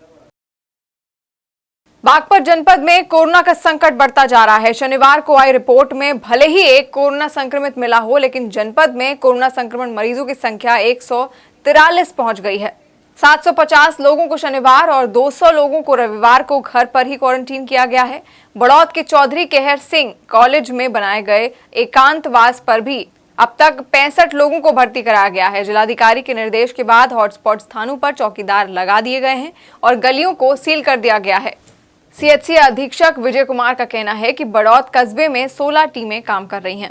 S1: बागपत जनपद में कोरोना का संकट बढ़ता जा रहा है। शनिवार को आई रिपोर्ट में भले ही एक कोरोना संक्रमित मिला हो, लेकिन जनपद में कोरोना संक्रमण मरीजों की संख्या 143 पहुंच गई है। 750 लोगों को शनिवार और 200 लोगों को रविवार को घर पर ही क्वारंटीन किया गया है। बड़ौद के चौधरी केहर सिंह कॉलेज में बनाए गए एकांतवास पर भी अब तक 65 लोगों को भर्ती कराया गया है। जिलाधिकारी के निर्देश के बाद हॉटस्पॉट स्थानों पर चौकीदार लगा दिए गए हैं और गलियों को सील कर दिया गया है। सीएचसी अधीक्षक विजय कुमार का कहना है कि बड़ौद कस्बे में 16 टीमें काम कर रही हैं।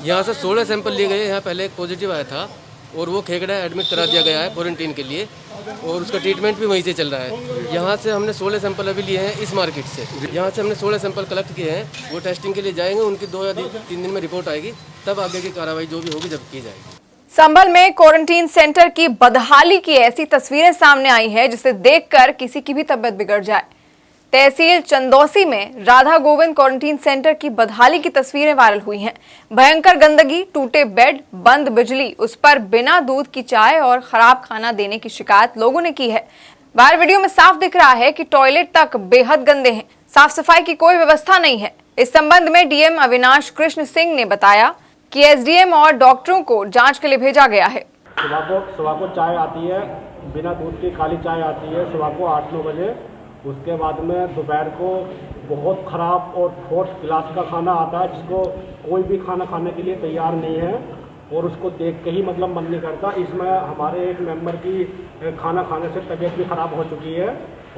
S12: यहाँ से 16 सैंपल लिए गए। यहाँ पहले एक पॉजिटिव आया था और वो खेगड़ा एडमिट करा दिया गया है क्वारंटीन के लिए, और उसका ट्रीटमेंट भी वहीं से चल रहा है। यहाँ से हमने 16 सैंपल अभी लिए हैं इस मार्केट से। यहाँ से हमने 16 सैंपल कलेक्ट किए हैं, वो टेस्टिंग के लिए जाएंगे। उनकी 2 या 3 दिन में रिपोर्ट आएगी, तब आगे की कार्रवाई जो भी होगी जब की जाएगी।
S1: संभल में क्वारंटीन सेंटर की बदहाली की ऐसी तस्वीरें सामने आई है जिसे देखकर किसी की भी तबीयत बिगड़ जाए। तहसील चंदौसी में राधा गोविंद क्वारंटीन सेंटर की बदहाली की तस्वीरें वायरल हुई हैं। भयंकर गंदगी, टूटे बेड, बंद बिजली, उस पर बिना दूध की चाय और खराब खाना देने की शिकायत लोगों ने की है। वायरल वीडियो में साफ दिख रहा है कि टॉयलेट तक बेहद गंदे हैं, साफ सफाई की कोई व्यवस्था नहीं है। इस संबंध में डीएम अविनाश कृष्ण सिंह ने बताया कि एसडीएम और डॉक्टरों को जाँच के लिए भेजा गया है।
S13: सुबह को चाय आती है, बिना दूध की काली चाय आती है सुबह को 8-9 बजे। उसके बाद में दोपहर को बहुत ख़राब और फोर्थ क्लास का खाना आता है, जिसको कोई भी खाना खाने के लिए तैयार नहीं है। और उसको देख के ही मतलब मन नहीं करता। इसमें हमारे एक मेंबर की खाना खाने से तबीयत भी ख़राब हो चुकी है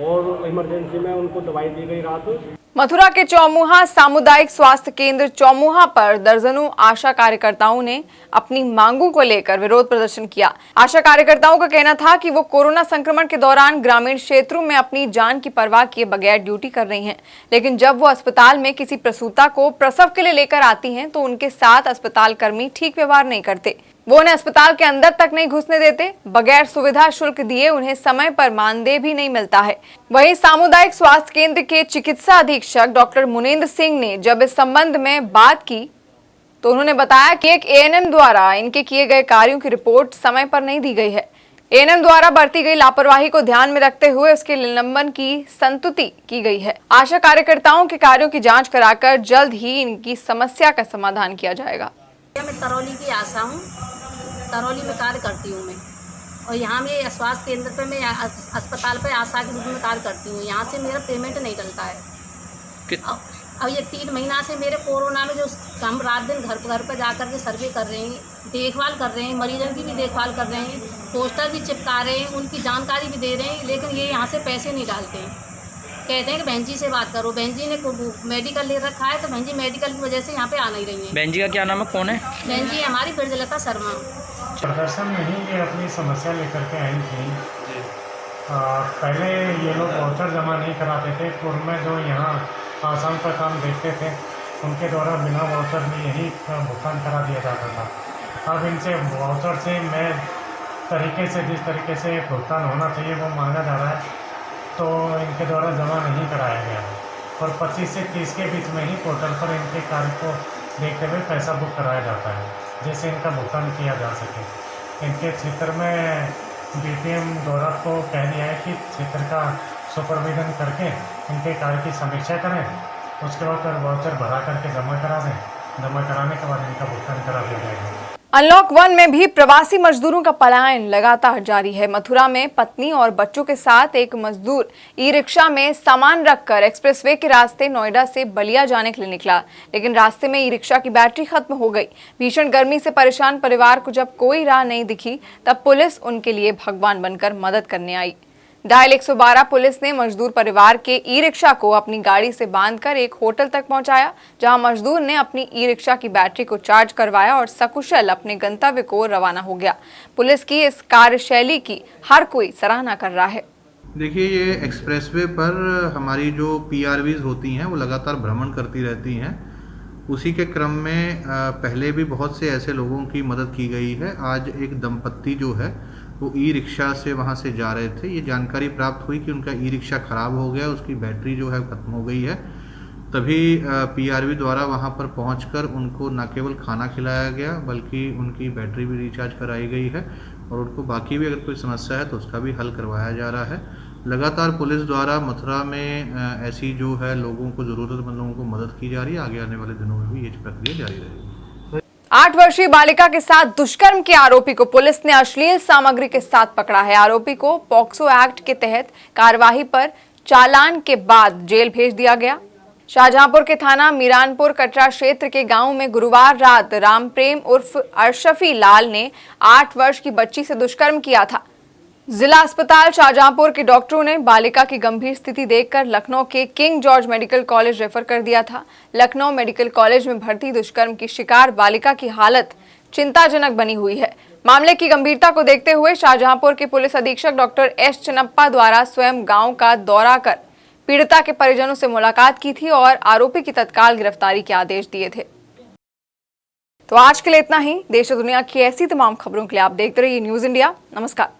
S13: और इमरजेंसी में उनको दवाई दी गई रात।
S1: मथुरा के चौमुहा सामुदायिक स्वास्थ्य केंद्र चौमुहा पर दर्जनों आशा कार्यकर्ताओं ने अपनी मांगों को लेकर विरोध प्रदर्शन किया। आशा कार्यकर्ताओं का कहना था कि वो कोरोना संक्रमण के दौरान ग्रामीण क्षेत्रों में अपनी जान की परवाह किए बगैर ड्यूटी कर रही हैं, लेकिन जब वो अस्पताल में किसी प्रसूता को प्रसव के लिए लेकर आती हैं तो उनके साथ अस्पताल कर्मी ठीक व्यवहार नहीं करते। वो उन्हें अस्पताल के अंदर तक नहीं घुसने देते, बगैर सुविधा शुल्क दिए उन्हें समय पर मानदेय भी नहीं मिलता है। वहीं सामुदायिक स्वास्थ्य केंद्र के चिकित्सा अधीक्षक डॉक्टर मुनेंद्र सिंह ने जब इस संबंध में बात की तो उन्होंने बताया कि एक एएनएम द्वारा इनके किए गए कार्यों की रिपोर्ट समय पर नहीं दी गई है। एएनएम द्वारा बरती गई लापरवाही को ध्यान में रखते हुए उसके निलंबन की संस्तुति की गई है। आशा कार्यकर्ताओं के कार्यों की जाँच कराकर जल्द ही इनकी समस्या का समाधान किया जाएगा।
S14: मैं तरौली की आशा हूँ, तरौली में कार्य करती हूँ मैं, और यहाँ में स्वास्थ्य केंद्र पे मैं अस्पताल पे आशा के रूप में कार्य करती हूँ। यहाँ से मेरा पेमेंट नहीं डलता है। अब ये 3 महीना से मेरे कोरोना में जो हम रात दिन घर पर जा कर के सर्वे कर रहे हैं, देखभाल कर रहे हैं, मरीजों की भी देखभाल कर रहे हैं, पोस्टर भी चिपका रहे हैं, उनकी जानकारी भी दे रहे हैं, लेकिन ये यहाँ से पैसे नहीं डालते हैं। कहते हैं कि बहन जी से बात करो। बहन जी ने मेडिकल ले रखा है तो बहन जी मेडिकल की वजह से यहाँ पे आ नहीं रही है।
S15: बहन जी का क्या नाम है, कौन है?
S14: बहन जी हमारी ब्रजलता शर्मा।
S16: प्रदर्शन में ही ये अपनी समस्या लेकर के आई थी। पहले ये लोग वाउचर जमा नहीं कराते थे। पूर्व में जो यहाँ आसान का काम देखते थे उनके द्वारा बिना वाउचर में यही भुगतान करा दिया जाता था। अब इनसे वाउचर से मैं तरीके से जिस तरीके से भुगतान होना चाहिए वो मांगा जा रहा है, तो इनके द्वारा जमा नहीं कराया गया है और 25 से 30 के बीच में ही पोर्टल पर इनके कार्य को देखते हुए पैसा बुक कराया जाता है, जिससे इनका भुगतान किया जा सके। इनके क्षेत्र में बीपीएम द्वारा को कह दिया है कि क्षेत्र का सुपरविजन करके इनके कार्य की समीक्षा करें, उसके बाद वाउचर भरा करके जमा करा दें। जमा कराने के बाद इनका भुगतान करा दिया जाएगा।
S1: अनलॉक 1 में भी प्रवासी मजदूरों का पलायन लगातार जारी है। मथुरा में पत्नी और बच्चों के साथ एक मजदूर ई रिक्शा में सामान रखकर एक्सप्रेसवे के रास्ते नोएडा से बलिया जाने के लिए निकला, लेकिन रास्ते में ई रिक्शा की बैटरी खत्म हो गई। भीषण गर्मी से परेशान परिवार को जब कोई राह नहीं दिखी तब पुलिस उनके लिए भगवान बनकर मदद करने आई। डायल 112 पुलिस ने मजदूर परिवार के ई रिक्शा को अपनी गाड़ी से बांधकर एक होटल तक पहुंचाया, जहां मजदूर ने अपनी ई रिक्शा की बैटरी को चार्ज करवाया और सकुशल अपने गंतव्य को रवाना हो गया। पुलिस की इस कार्यशैली की हर कोई सराहना कर रहा है।
S17: देखिए, ये एक्सप्रेसवे पर हमारी जो पीआरवीज होती हैं वो लगातार भ्रमण करती रहती हैं। उसी के क्रम में पहले भी बहुत से ऐसे लोगों की मदद की गई है। आज एक दंपत्ति जो है वो ई रिक्शा से वहाँ से जा रहे थे। ये जानकारी प्राप्त हुई कि उनका ई रिक्शा ख़राब हो गया, उसकी बैटरी जो है ख़त्म हो गई है। तभी पीआरवी द्वारा वहाँ पर पहुंचकर उनको न केवल खाना खिलाया गया बल्कि उनकी बैटरी भी रिचार्ज कराई गई है और उनको बाकी भी अगर कोई समस्या है तो उसका भी हल करवाया जा रहा है। लगातार पुलिस द्वारा मथुरा में ऐसी जो है लोगों को, ज़रूरतमंद लोगों को मदद की जा रही है। आगे आने वाले दिनों में भी ये प्रक्रिया जारी रहेगी।
S1: 8 वर्षीय बालिका के साथ दुष्कर्म के आरोपी को पुलिस ने अश्लील सामग्री के साथ पकड़ा है। आरोपी को पॉक्सो एक्ट के तहत कार्यवाही पर चालान के बाद जेल भेज दिया गया। शाहजहांपुर के थाना मीरानपुर कटरा क्षेत्र के गांव में गुरुवार रात रामप्रेम उर्फ अरशफी लाल ने 8 वर्ष की बच्ची से दुष्कर्म किया था। जिला अस्पताल शाहजहांपुर के डॉक्टरों ने बालिका की गंभीर स्थिति देखकर लखनऊ के king George medical college refer कर दिया था। लखनऊ मेडिकल कॉलेज में भर्ती दुष्कर्म की शिकार बालिका की हालत चिंताजनक बनी हुई है। मामले की गंभीरता को देखते हुए शाहजहांपुर के पुलिस अधीक्षक डॉक्टर एस चन्नप्पा द्वारा स्वयं गांव का दौरा कर पीड़िता के परिजनों से मुलाकात की थी और आरोपी की तत्काल गिरफ्तारी के आदेश दिए थे। तो आज के लिए इतना ही। देश और दुनिया की ऐसी तमाम खबरों के लिए आप देखते रहिए न्यूज इंडिया। नमस्कार।